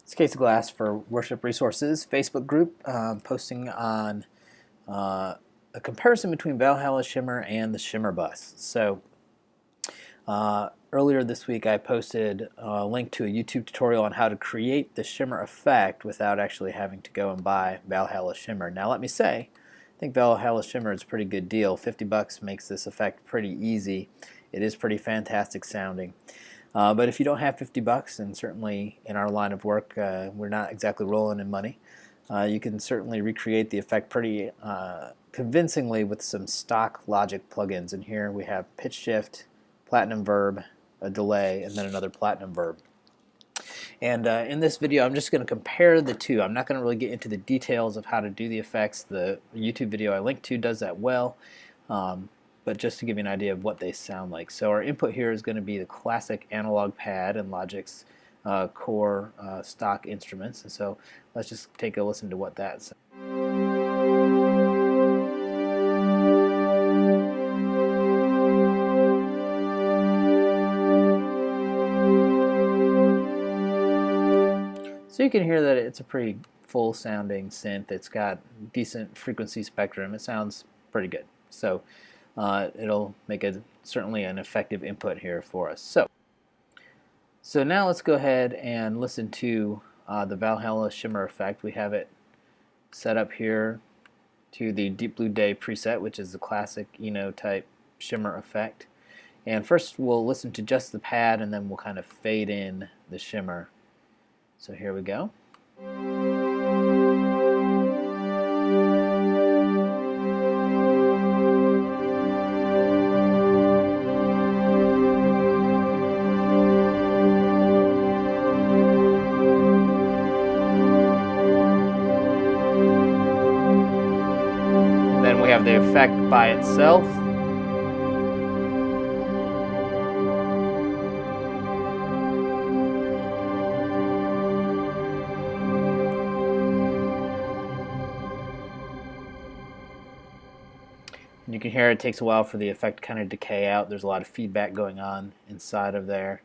It's Casey Glass for Worship Resources Facebook group, posting on a comparison between Valhalla Shimmer and the Shimmer bus. So earlier this week I posted a link to a YouTube tutorial on how to create the shimmer effect without actually having to go and buy Valhalla Shimmer. Now let me say, I think Valhalla Shimmer is a pretty good deal. $50 makes this effect pretty easy. It is pretty fantastic sounding. But if you don't have $50, and certainly in our line of work we're not exactly rolling in money, you can certainly recreate the effect pretty convincingly with some stock Logic plugins. And here we have pitch shift, platinum verb, a delay, and then another platinum verb. And in this video I'm just going to compare the two. I'm not going to really get into the details of how to do the effects. The YouTube video I linked to does that well. But just to give you an idea of what they sound like. So our input here is going to be the classic analog pad and Logic's core stock instruments. And so let's just take a listen to what that's. So you can hear that it's a pretty full sounding synth. It's got decent frequency spectrum. It sounds pretty good. So it'll make certainly an effective input here for us. So now let's go ahead and listen to the Valhalla Shimmer effect. We have it set up here to the Deep Blue Day preset, which is the classic Eno type shimmer effect. And first we'll listen to just the pad, and then we'll kind of fade in the shimmer. So here we go. Then we have the effect by itself. And you can hear it takes a while for the effect to kind of decay out. There's a lot of feedback going on inside of there.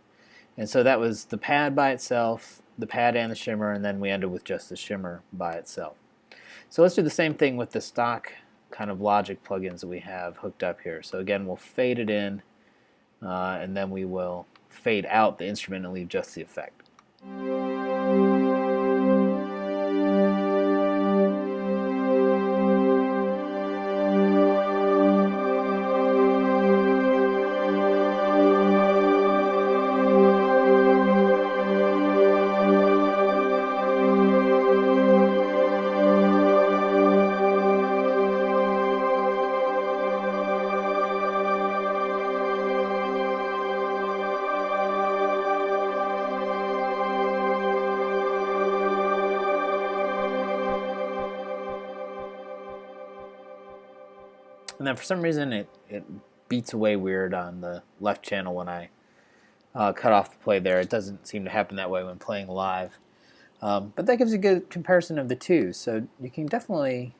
And so that was the pad by itself, the pad and the shimmer, and then we ended with just the shimmer by itself. So let's do the same thing with the stock kind of Logic plugins that we have hooked up here. So again, we'll fade it in, and then we will fade out the instrument and leave just the effect. And then for some reason it beats away weird on the left channel when I cut off the play there. It doesn't seem to happen that way when playing live. But that gives a good comparison of the two. So you can definitely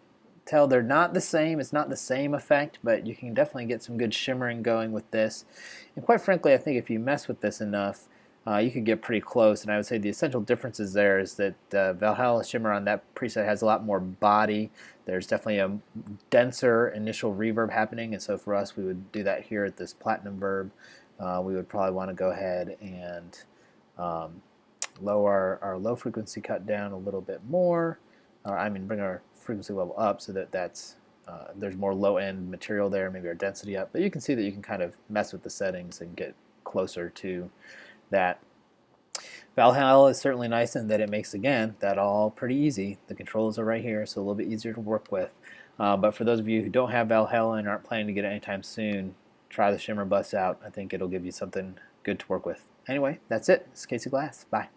tell they're not the same. It's not the same effect, but you can definitely get some good shimmering going with this. And quite frankly, I think if you mess with this enough, you could get pretty close. And I would say the essential differences there is that Valhalla Shimmer on that preset has a lot more body. There's definitely a denser initial reverb happening, and so for us we would do that here at this platinum verb. We would probably want to go ahead and lower our low frequency cut down a little bit more, or I mean bring our frequency level up so that there's more low end material there, maybe our density up. But you can see that you can kind of mess with the settings and get closer to that. Valhalla is certainly nice in that it makes, again, that all pretty easy. The controls are right here, so a little bit easier to work with. But for those of you who don't have Valhalla and aren't planning to get it anytime soon, try the Shimmer bus out. I think it'll give you something good to work with. Anyway, that's it. It's Casey Glass. Bye.